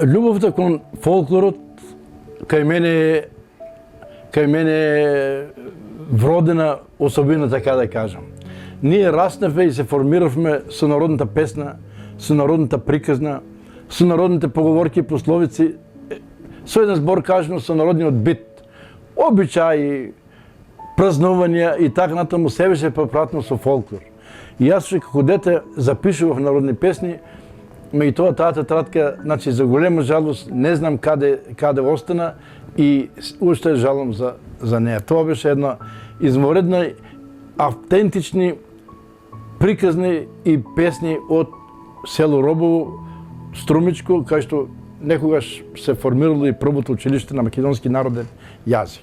Љубовта кон фолклорот кај мене е вродена особина, така да кажам. Ние раснавме и се формиравме со народната песна, со народната приказна, со народните поговорки и пословици, со еден збор кажано со народниот бит. Обичаи, празнувања и така натаму се беше попратно со фолклор. И јас како дете запишував народни песни, меѓутоа таа тетрадка, значи за голема жалост, не знам каде остана и уште жалам за неа. Тоа беше една изморедна, автентични приказни и песни од село Робово, Струмичко, кај што некогаш се формирало и првото училиште на македонски народен јазик.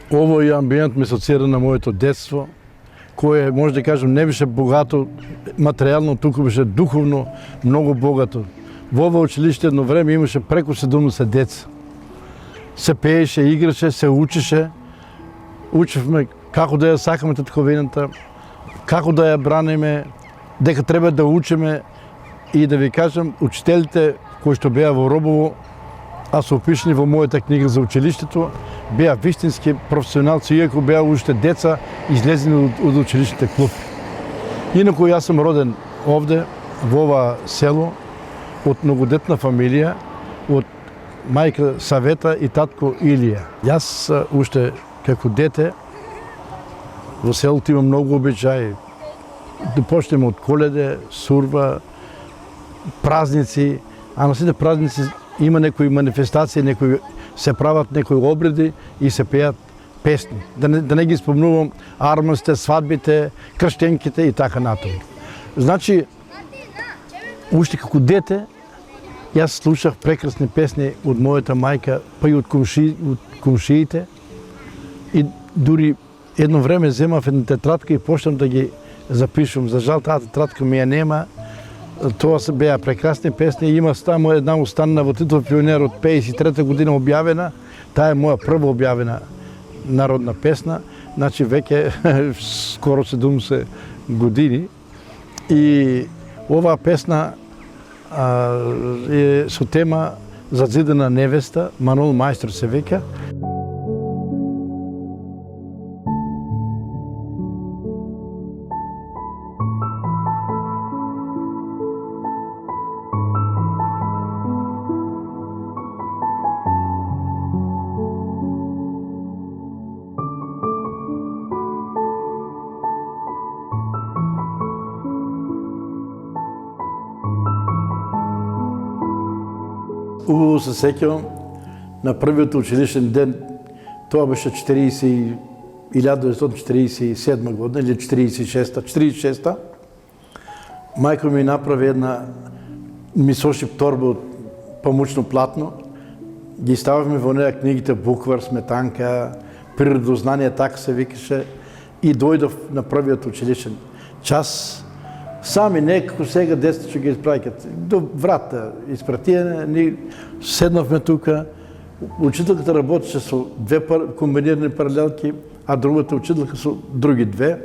Овој амбиент ме асоцира на моето детство, кое, може да кажем, не беше богато материјално, туку беше духовно многу богато. Во ова училиште едно време имаше преку 70 деца. Се пееше, играше, се учеше. Учевме како да ја сакаме татковината, како да ја браниме, дека треба да учиме и да ви кажам, учителите кои што беа во Робово, а се опишани во мојата книга за училиштето, беа вистински професионалци, иако беа уште деца излезени од училишните клуб. Инаку јас сум роден овде, во ова село, од многодетна фамилија, од мајка Савета и татко Илија. Јас уште како дете во селото имам многу обичаи. Да почнеме од Коледе, Сурба, празници, а на сите празници има некои манифестации, некои се прават некои обреди и се пеат песни. Да не ги спомнувам армансте, свадбите, крштенките и така натаму. Значи, уште како дете, јас слушах прекрасни песни од мојата мајка, па и од комшиите. И дури едно време земав една тетрадка и почнам да ги запишувам. За жал, таа тетрадка ми ја нема. Тоа се беа прекрасни песни. Има само една останна во Титов пионер од 53 година објавена. Таа е моја прва објавена народна песна. Значи веќе скоро 70 години. И оваа песна е со тема Зазидена невеста, Манол Мајстор се века. Убаво се сеќавам на првиот училишен ден, тоа беше 1947 година или 46-та. Мајка ми направи една, ми сошип торба од памучно платно, ги стававме во неја книгите Буквар, Сметанка, Природознание, така се викаше, и дојдов на првиот училишен час. Сами некако сега децата ќе ги испраќат до врата, испратиене, ни седнавме тука. Учителката работеше со две комбинирани паралелки, а другата учителка со други две.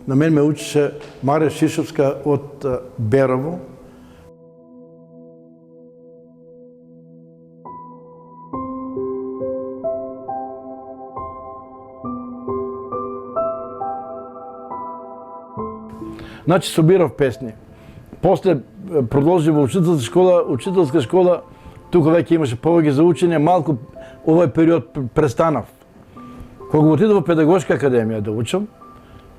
На мен ме учеше Марија Шишовска од Берово. Значи собирав песни. После продолжи во учителска школа, тука веќе имаше повеќе за учење, малку овој период престанав. Кога отидов во педагошка академија да учам,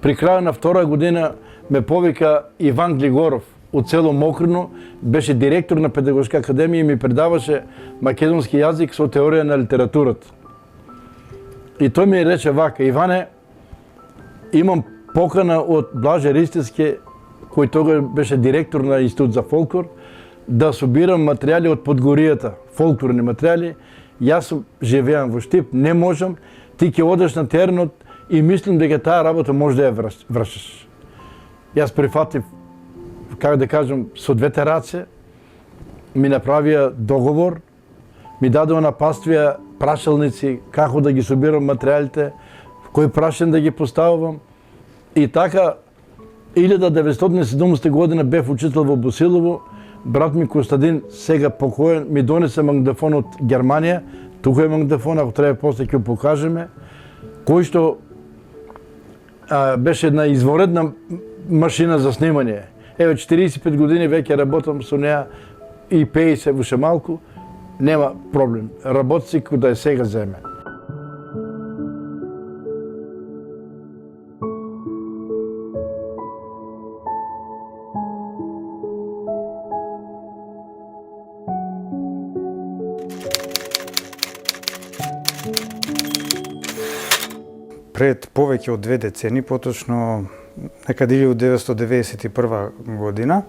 при крајот на втора година ме повика Иван Глигоров од село Мокрино, беше директор на педагошка академија и ми предаваше македонски јазик со теорија на литературата. И тој ми рече вака: Иване, имам покана од Блаже Ристевски, кој тога беше директор на Институт за фолклор, да собирам материјали од Подгоријата, фолклорни материјали. Јас живеам во Штип, не можам, ти ќе одеш на теренот и мислам дека таа работа може да ја вршиш. Јас прифатив, како да кажам, со двете раце, ми направија договор, ми дадоа напаствија прашалници, како да ги собирам материјалите, кој прашен да ги поставувам. И така, 1970 година бев учител во Босилово, брат ми Костадин, сега покоен, ми донесе магнитофон од Германија, тука е магнитофон, ако треба после ќе покажеме, кој што беше една изворедна машина за снимање. Еве 45 години веќе работам со неа и пеи се вуше малку, нема проблем. Работи си кога е сега земе. Пред повеќе од 2 децени, поточно некаде 1991 година,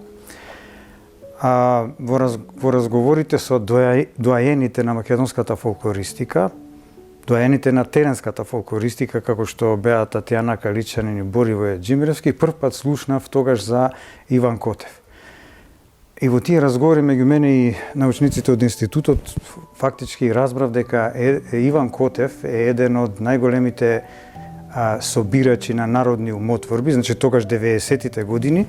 во разговорите со доаените на македонската фолклористика, доаените на теренската фолклористика, како што беа Татјана Каличанин и Боривој Џимиревски, првпат слушнав тогаш за Иван Котев. И во тие разговори меѓу мене и научниците од институтот фактички разбрав дека Иван Котев е еден од најголемите собирачи на народни умотворби, значи тогаш 90-тите години,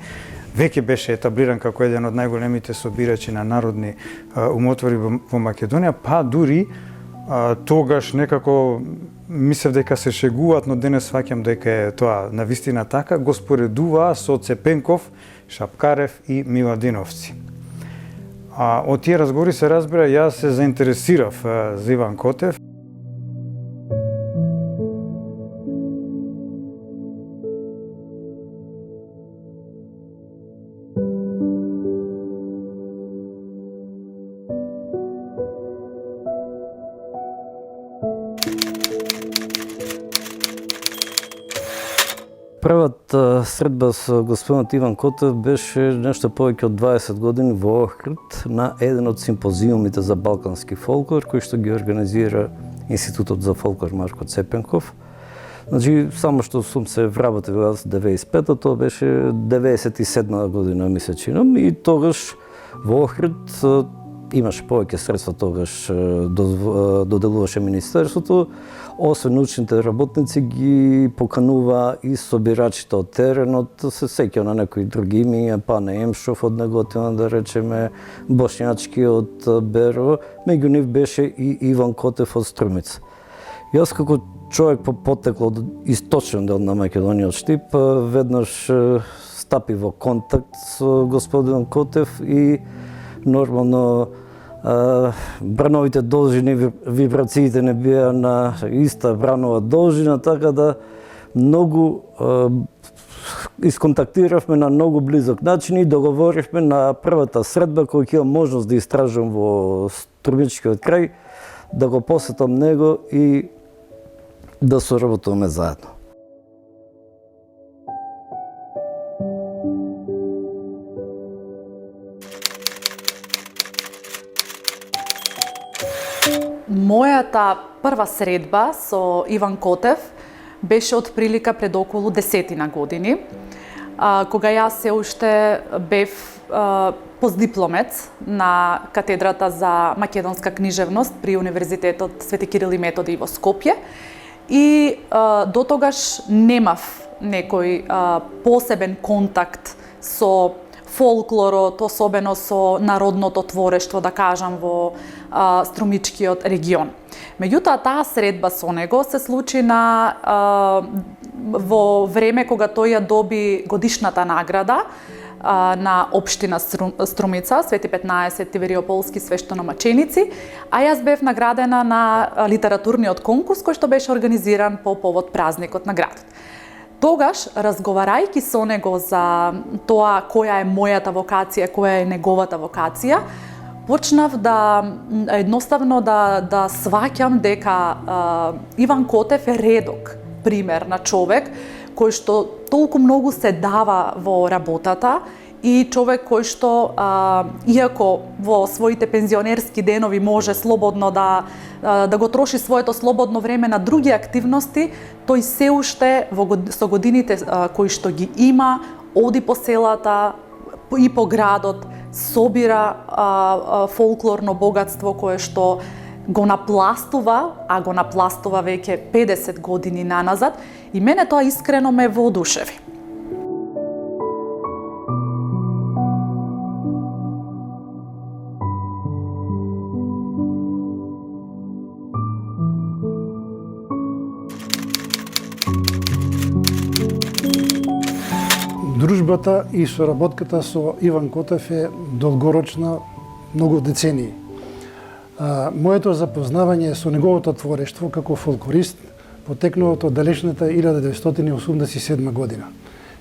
веќе беше етаблиран како еден од најголемите собирачи на народни умотворби во Македонија, па дури тогаш некако мислев дека се шегуваат, но денес сваќам дека е тоа навистина така, го споредуваа со Цепенков, Шапкарев и Миладиновци. Од тие разговори се разбира, јас се заинтересирав за Иван Котев. Првата средба со господинот Иван Котев беше нешто повеќе од 20 години во Охрид на еден од симпозиумите за балкански фолклор, кој што ги организира Институтот за фолклор Марко Цепенков. Значи, само што сум се вработил јас 95-та, тоа беше 97 година, ми се чинам, и тогаш во Охрид имаше повеќе средства, тогаш доделуваше Министерството. Освен научните работници ги поканува и собирачите од теренот, се сеќа на некои други имиња, Пане Емшов од Неготина, да речеме, Бошњачки од Берово, меѓу нив беше и Иван Котев од Струмица. Јас како човек по потекло од источен дел на Македонија од Штип, веднаш стапи во контакт со господин Котев и нормално брановите должини, вибрациите не беа на иста бранова должина, така да многу исконтактиравме на многу близок начин и договоривме на првата средба која ќе имам можност да истражувам во Струмичкиот крај, да го посетам него и да соработуваме заедно. Мојата прва средба со Иван Котев беше од прилика пред околу 10 години, кога јас се уште бев постдипломец на катедрата за македонска книжевност при Универзитетот Свети Кирил и Методи во Скопје, и до тогаш немав некој посебен контакт со фолклорот, особено со народното творештво, да кажам, во Струмичкиот регион. Меѓутоа, таа средба со него се случи во време кога тој ја доби годишната награда на општина Струмица, Свети 15 Тивериополски свештеномаченици, а јас бев наградена на литературниот конкурс кој што беше организиран по повод празникот на градот. Тогаш, разговарајќи со него за тоа која е мојата вокација, која е неговата вокација, почнав едноставно да сваќам дека Иван Котев е редок пример на човек кој што толку многу се дава во работата и човек кој што, иако во своите пензионерски денови може слободно да го троши своето слободно време на други активности, тој се уште со годините кои што ги има, оди по селата и по градот, собира фолклорно богатство кое што го напластува, а го напластува веќе 50 години наназад, и мене тоа искрено ме воодушеви. Дружбата и соработката со Иван Котев е долгорочна, многу децении. Моето запознавање со неговото творештво како фолклорист потекнува од далечната 1987 година.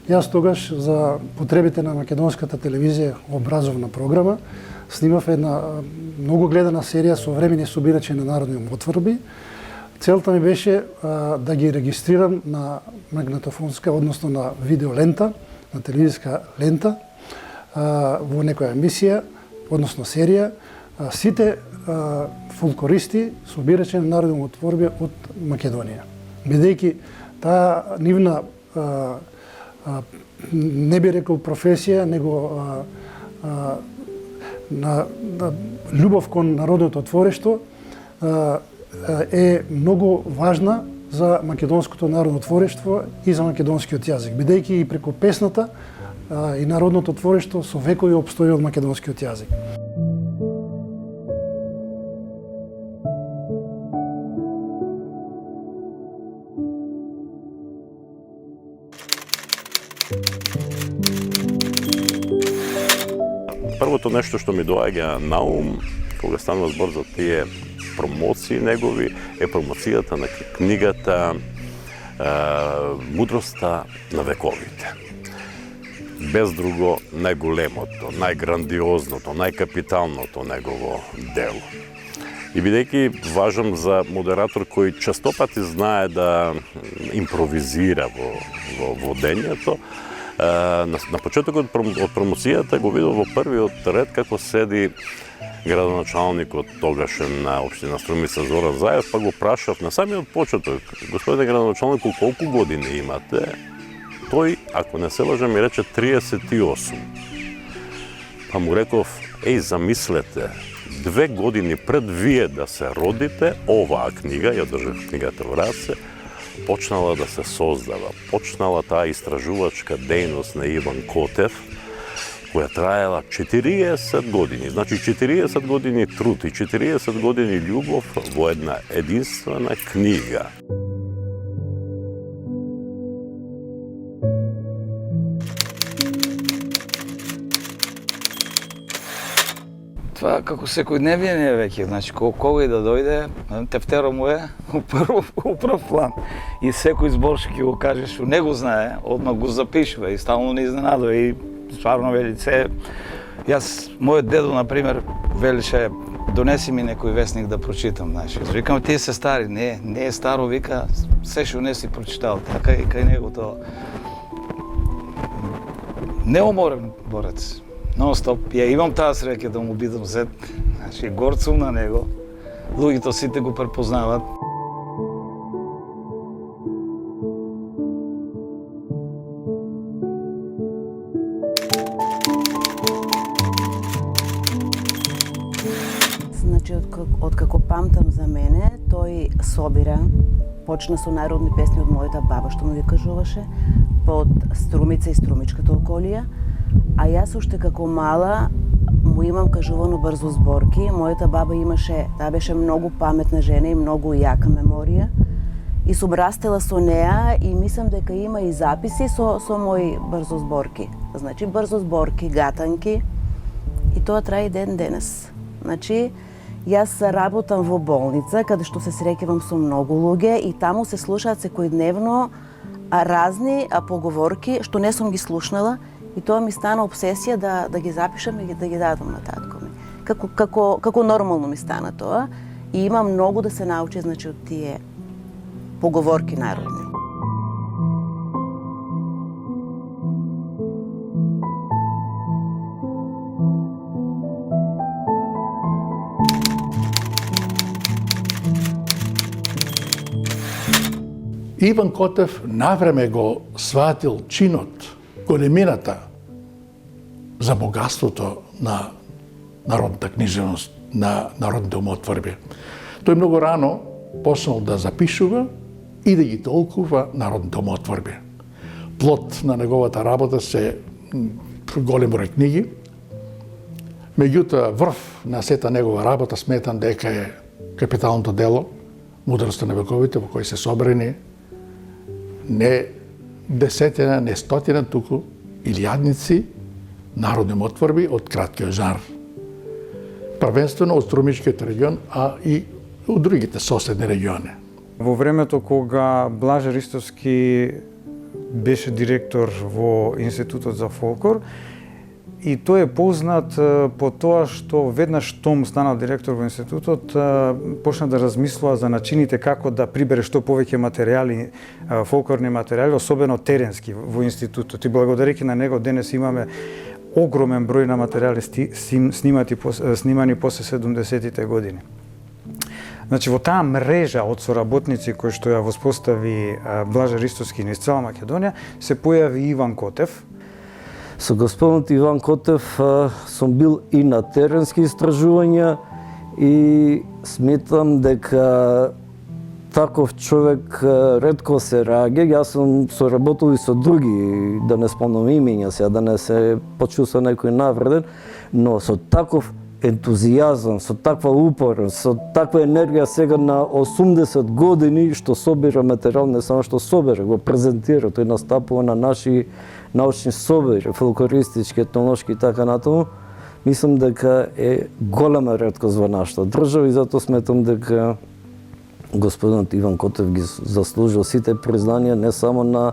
Јас тогаш за потребите на македонската телевизија образовна програма снимав една многу гледана серија современи собирачи на народни умотворби. Целта ми беше да ги регистрирам на магнетофонска, односно на видеолента, на телевизиска лента, во некоја емисија, односно серија, сите фолклористи, собирачи на народни умотворби од Македонија. Бидејќи таа нивна, не би рекол професија, него на љубов кон народното творештво е многу важна за македонското народно творештво и за македонскиот јазик, бидејќи и преку песната и народното творештво со векови опстои од македонскиот јазик. Првото нешто што ми доаѓа на ум кога станува збор за тие промоции негови е промоцијата на книгата Мудроста на вековите. Без друго најголемото, најграндиозното, најкапиталното негово дело. И бидејќи важам за модератор кој честопати знае да импровизира во водењето, на почетокот од промоцијата го видов во првиот ред како седи градоначалникот тогашен на општина Струмица Зоран Заев, па го прашав на самиот почеток: господине градоначалнику, колку години имате? Тој, ако не се лажам, ми рече 38. Па му реков: еј, замислете, 2 години пред вие да се родите, оваа книга, ја држав книгата во раце, почнала да се создава, почнала таа истражувачка дејност на Иван Котев, која траела 40 години. Значи 40 години труд и 40 години љубов во една единствена книга. Това како секојдневие не е веќе, значи кога и да дојде, тефтеро му е у прв план. И секој збор што ќе го кажеш, што не го знае, одмah го запишува и стално не изненадува и стварно вели се. Јас, мојот дедо, например, велише: донеси ми некој весник да прочитам, знаеш. Викам: тие се стари. Не е старо, вика, се што не си прочитал. Така и кај него тоа. Неуморен борец. Non-stop. Ја имам таа среќа да му бидам зет. Значи, горд сум на него. Луѓето сите го препознават. Значи, од како памтам за мене, тој собира, почна со народни песни од мојата баба, што му ги кажуваше, под Струмица и Струмичката околија, а јас уште како мала му имам кажувано брзо зборки. Мојата баба имаше, таа беше многу паметна жена и многу јака меморија, и сум растела со неа и мислам дека има и записи со мои брзо зборки. Значи, брзо зборки, гатанки, и тоа трае и ден денес. Значи, јас работам во болница, каде што се среќавам со многу луѓе и таму се слушаат секојдневно разни поговорки што не сум ги слушнала, и тоа ми стана обсесија да ги запишам и да ги дадам на татко ми. Како нормално ми стана тоа, и има многу да се научи, значи, од тие поговорки народни. Иван Котев навреме го сватил чинот, големината за богатството на народната книжевност, на народните умотворби. Тој многу рано почнал да запишува и да ги толкува народните умотворби. Плод на неговата работа се голем број книги. Меѓутоа, врв на сета негова работа сметам дека е капиталното дело Мудростта на вековите, во кои се собрани не десетина, не стотина, туку илјадници народни умотворби од краткиот жанр. Првенствено од Струмичкиот регион, а и од другите соседни региони. Во времето кога Блаже Ристовски беше директор во Институтот за фолклор, и тој е познат по тоа што веднаш штом станал директор во институтот, почна да размислува за начините како да прибере што повеќе материјали, фолклорни материјали, особено теренски во институтот. И благодарејќи на него денес имаме огромен број на материјали снимани после 70-тите години. Значи, во таа мрежа од соработници кои што ја воспостави Блаже Ристовски низ цела Македонија, се појави Иван Котев. Со господинот Иван Котев сум бил и на теренски истражувања и сметам дека таков човек ретко се раѓа. Јас сум соработил и со други, да не спомнам имења сега, да не се почувства некој навреден, но со таков ентузијазам, со таква упореност, со таква енергија сега на 80 години што собира материјал, не само што собира, го презентира, тој настапува на наши научни собери, фолклористички, етнолошки и така натаму. Мислам дека е голема реткост во нашата држава и затоа сметам дека господинот Иван Котев ги заслужил сите признанија не само на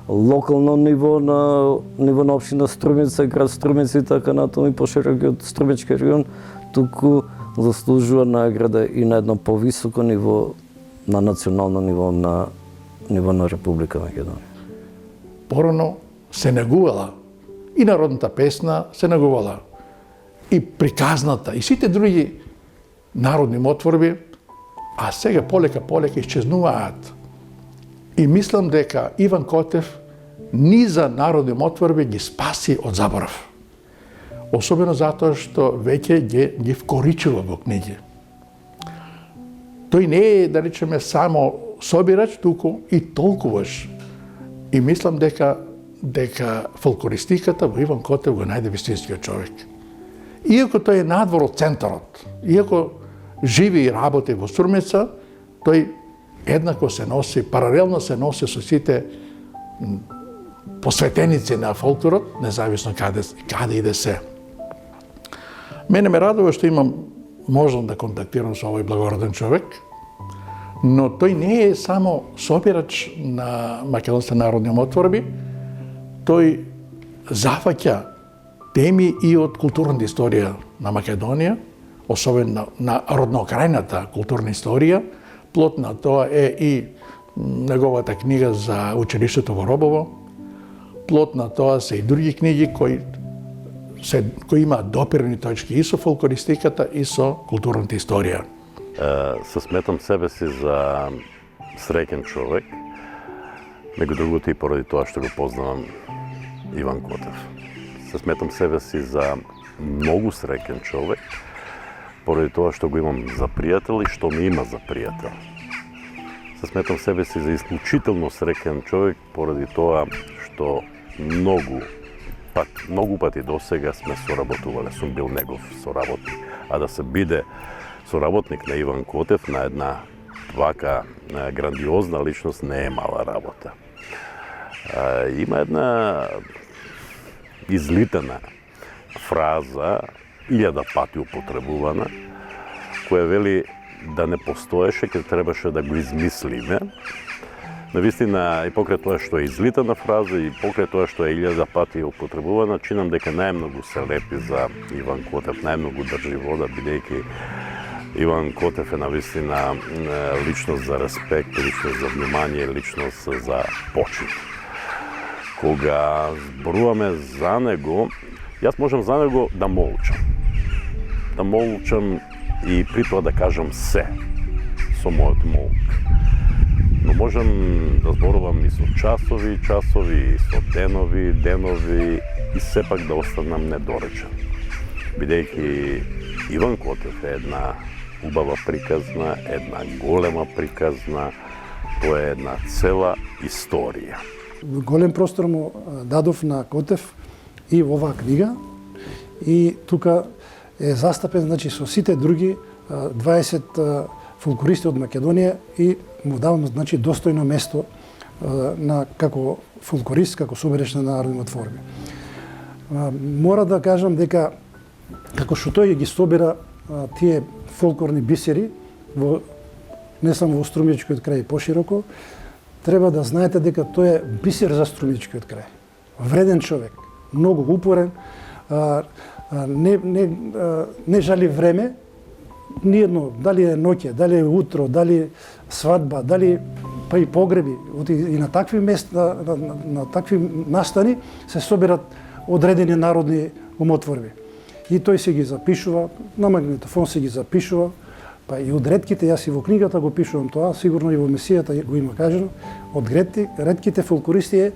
локално ниво, на ниво на општина Струмица, град Струмица и така натаму и поширокиот Струмички регион, туку заслужува награда и на едно повисоко ниво, на национално ниво, на ниво на Република Македонија. Порано се негувала и народната песна се негувала, и приказната, и сите други народни умотворби, а сега полека исчезнуваат. И мислам дека Иван Котев низа народни умотворби ги спаси од заборав. Особено затоа што веќе ги вкоричува во книги. Тој не е, да речеме, само собирач, туку и толкуваш. И мислам дека фолклористиката во Иван Котев го најде вистинскиот човек. Иако тој е надвор од центарот, иако живи и работи во Струмица, тој еднакво се носи, паралелно се носи со сите посветеници на фолклорот, независно каде иде се. Мене ме радува што имам можност да контактирам со овој благороден човек, но тој не е само собирач на македонските народни умотворби, тој зафаќа теми и од културната историја на Македонија, особено на роднокрајната културна историја. Плод на тоа е и неговата книга за училиштето во Робово. Плод на тоа се и други книги кои имаат допирни точки и со фолклористиката и со културната историја. Се сметам себе си за среќен човек, меѓу другото и поради тоа што го познавам Иван Котев. Се сметам себе си за многу среќен човек, поради тоа што го имам за пријател и што ме има за пријател. Се сметам себе си за исклучително среќен човек, поради тоа што многу пати досега сме соработувале, сум бил негов соработник. А да се биде соработник на Иван Котев, на една вака грандиозна личност, не е мала работа. Има една излитана фраза, 1000 пати употребувана, која вели да не постоеше, ке требаше да го измислиме. Навистина, и покрај тоа што е излитана фраза, и покрај тоа што е 1000 пати употребувана, чинам дека најмногу се лепи за Иван Котев, најмногу држи вода, бидејќи Иван Котев е навистина личност за респект, личност за внимание, личност за почит. Кога зборуваме за него, јас можам за него да молчам. Да молчам и при тоа да кажам се со мојот молк. Но можам да зборувам и со часови, и со денови и сепак да останам недоречен. Бидејќи Иван Котев е една убава приказна, една голема приказна, тоа е една цела историја. Голем простор му дадов на Котев и во оваа книга, и тука е застапен, значи, со сите други 20 фолклористи од Македонија, и му давам, значи, достојно место на како фолклорист, како собереч на народни творби. Мора да кажам дека како што тој ги собира тие фолклорни бисери во не само во Струмичкиот крај пошироко, треба да знаете дека тој е бисер за Струмичкиот крај. Вреден човек, многу упорен, не жали време, ниедно, дали е ноќе, дали е утро, дали свадба, дали па и погреби, и на такви места, на такви настани се собират одредени народни умотворби. И тој се ги запишува, на магнитофон се ги запишува, па и од ретките, јас и во книгата го пишувам тоа, сигурно и во Месијата го има кажено, од ретките фолклористи е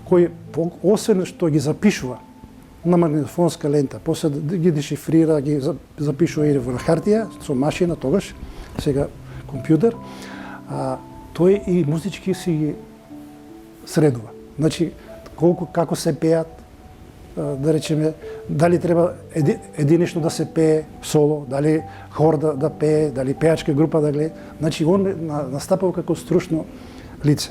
кој, освен што ги запишува на магнитофонска лента, после ги дешифрира, ги запишува и во хартија, со машина тогаш, сега компјутер, тој и музички си ги средува. Значи, како се пеат, да речеме, дали треба единично да се пее соло, дали хор да пее, дали пеачка група да гледа. Значи, он настапал како струшно лице.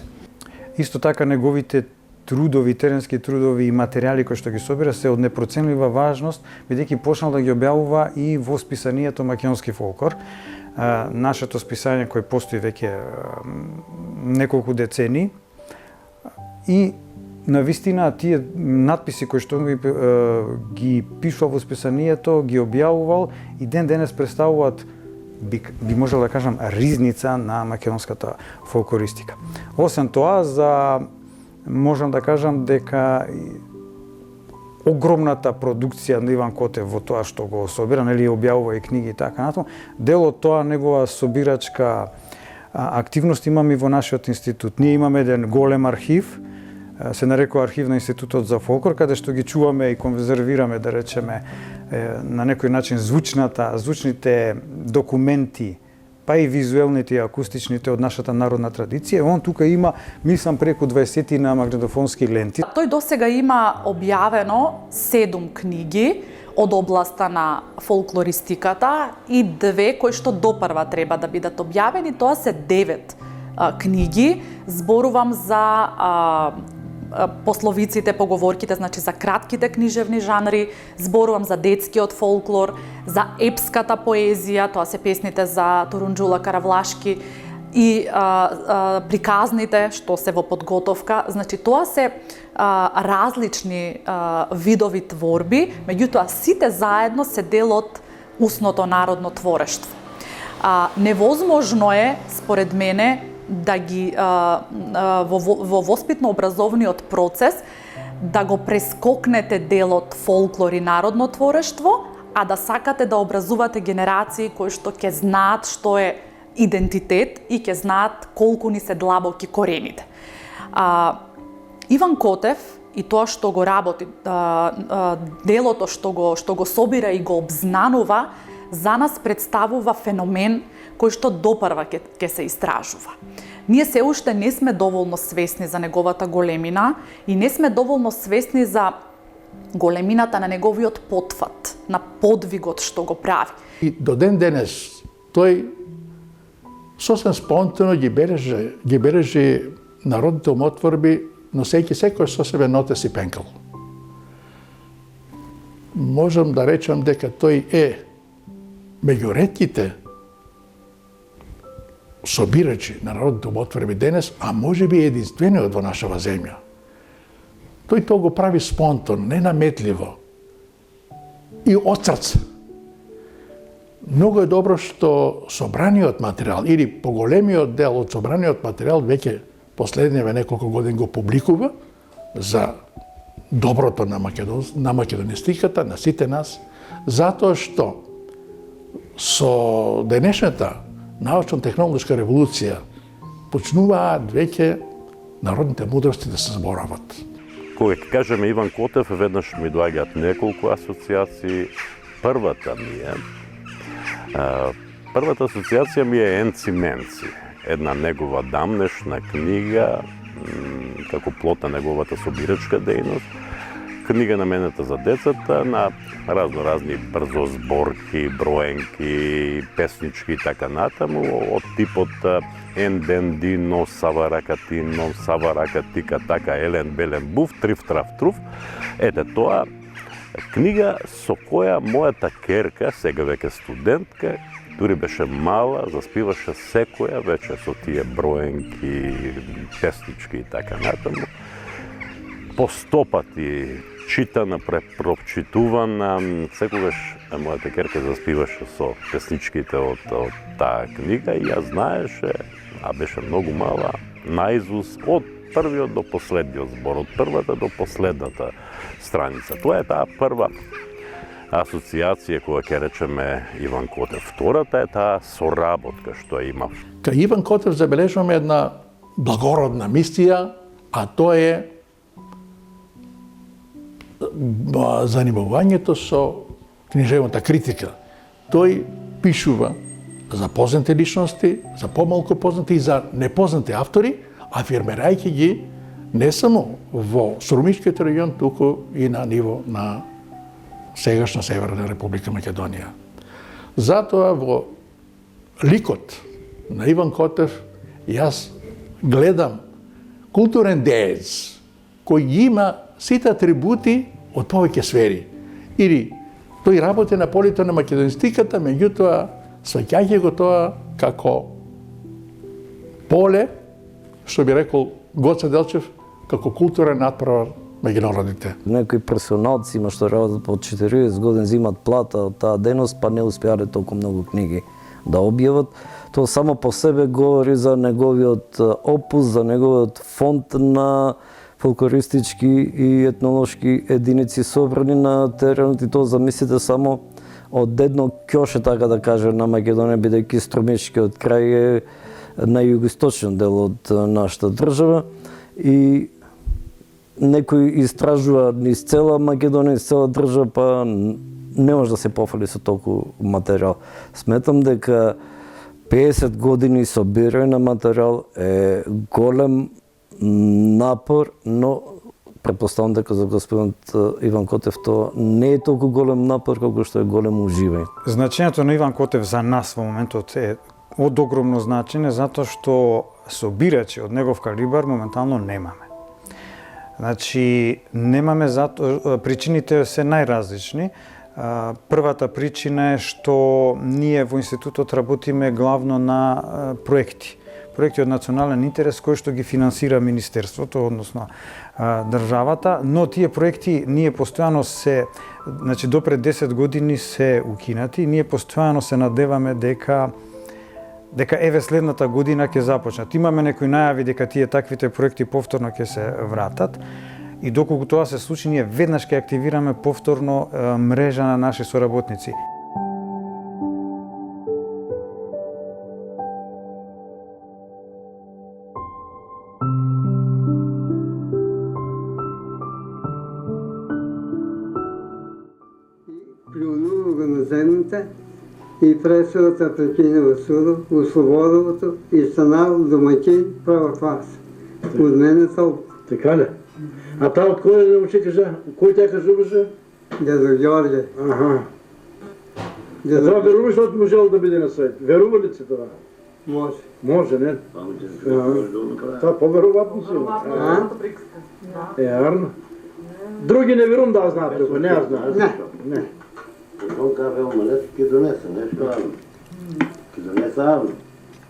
Исто така неговите трудови, теренски трудови и материјали кои што ги собира се од непроценлива важност, бидејќи почнал да ги објавува и во списанието Македонски фолклор. Нашето списање кој постои веќе неколку децени, и навистина тие надписи кои што ги пишува во списанието, ги објавувал и ден денес представуваат, би можел да кажам, ризница на македонската фолклористика. Освен тоа, можам да кажам дека огромната продукција на Иван Котев во тоа што го собира, нели, објавува и книги и така натаму, дел од тоа негова собирачка активност имаме и во нашиот институт. Ние имаме еден голем архив, се нарекува Архив на Институтот за фолклор, каде што ги чуваме и конзервираме, да речеме, на некој начин звучните документи, па и визуелните и акустичните од нашата народна традиција. Он тука има, мислам, преку 20 на магнитофонски ленти. Тој досега има објавено 7 книги од областа на фолклористиката и 2 кои што допрва треба да бидат објавени. Тоа се 9 книги. Зборувам за пословиците, поговорките, значи за кратките книжевни жанри, зборувам за детскиот фолклор, за епската поезија, тоа се песните за Турунџула Каравлашки, и приказните, што се во подготовка. Значи, тоа се различни видови творби, меѓутоа сите заедно се дел од устното народно творештво. Невозможно е, според мене, да ги во воспитно-образовниот процес да го прескокнете делот фолклор и народно творештво, а да сакате да образувате генерации кои што ќе знаат што е идентитет и ќе знаат колку ни се длабоки корените. Иван Котев и тоа што го работи, делото што го собира и го обзнанува, за нас представува феномен кој што допрва ќе се истражува. Ние се уште не сме доволно свесни за неговата големина и не сме доволно свесни за големината на неговиот потфат, на подвигот што го прави. И до ден денес тој сосем спонтано ги бележи народните умотворби, носејќи секој со себе нотес и пенкал. Можам да речам дека тој е меѓу ретките собирачи на народните умотворби денес, а може би единствениот во нашава земја. Тој тоа го прави спонтано, ненаметливо и од срце. Многу е добро што собраниот материјал или поголемиот дел од собраниот материјал веќе последниве неколку години го публикува за доброто на македонистиката, на сите нас, затоа што со денешната научно-технолошка револуција почнуваат веќе народните мудрости да се зборават. Кога кажеме Иван Котев, веднаш ми доаѓаат неколку асоциации. Првата ми е Првата асоциација ми е Енци Менци, една негова дамнешна книга, како плод на неговата собирачка дејност, книга наменета за децата на разни брзозборки, броенки, песнички и така натаму, од типот Ендендино, Саваракатино, Саваракатика, така, Елен, Белен, Буф, Триф, Траф, Труф. Ете тоа книга со која мојата керка, сега веќе студентка, дури беше мала, заспиваше секоја вече со тие броенки, песнички и така натаму. По 100 пати читана, препрочитувана, секогаш мојата керка заспиваше со песничките од таа книга и ја знаеше, а беше многу мала, наизуст од првиот до последниот збор, од првата до последната страница. Тоа е таа прва асоциација која ќе речеме Иван Котев. Втората е таа соработка што има. Кај Иван Котев забележуваме една благородна мисија, а тоа е занимавањето со книжевната критика. Тој пишува за познати личности, за помалку познати и за непознати автори, афирмирајќи ги не само во Струмичкиот регион, туку и на ниво на сегашна Северна Република Македонија. Затоа во ликот на Иван Котев јас гледам културен деец кој има сите атрибути од повеќе сфери. Или тој работи на полето на македонистиката, меѓутоа сваќајќи го тоа како поле, што би рекол Гоце Делчев, како културен надпревар меѓу народите. Некои персоналци има што работат по 40 години, земат плата од таа дејност, па не успеале толку многу книги да објават. Тоа само по себе говори за неговиот опус, за неговиот фонд на фолклористички и етнолошки единици собрани на теренот, и тоа замислите само од едно ќоше, така да каже, на Македонија, бидејќи Струмичкиот крај е на југоисточен дел од нашата држава и некој истражува низ цела Македонија, низ цела држава, па не може да се пофали со толку материјал. Сметам дека 50 години собирање на материјал е голем напор, но претпоставам дека за господинот Иван Котев тоа не е толку голем напор колку што е голем уживање. Значењето на Иван Котев за нас во моментот е од огромно значење, затоа што собирачи од негов калибар моментално немаме. Значи, немаме причините се најразлични. Првата причина е што ние во институтот работиме главно на проекти. Проекти од национален интерес кои што ги финансира Министерството, односно државата, но тие проекти ние постојано значи до пред 10 години се укинати, ние постојано се надеваме дека еве следната година ќе започнат. Имаме некои најави дека тие таквите проекти повторно ќе се вратат и доколку тоа се случи, ние веднаш ќе активираме повторно мрежа на наши соработници. Плюнува го на земјата и пресудата прекинува судо, услободовото и станал домаќин права класа. Од мене толку. Така ли? А таа од кој да учи кажа? Кој те кажуваше? Дедо Ѓорѓе. Аха. Това веруваш од можел да биде на свет? Верува ли си тоа? Може. Може, не? Тоа поверуватно си. Арно. Други не верувам да знаат тука, не ја знаат. Не. Он кафе омелет ќе донесе, нешто арно. Ќе донесе арно.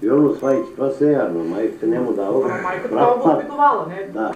И оно свајќи, тоа се арно, мајките не му дава. Мајката тоа го обидувала, не? Да.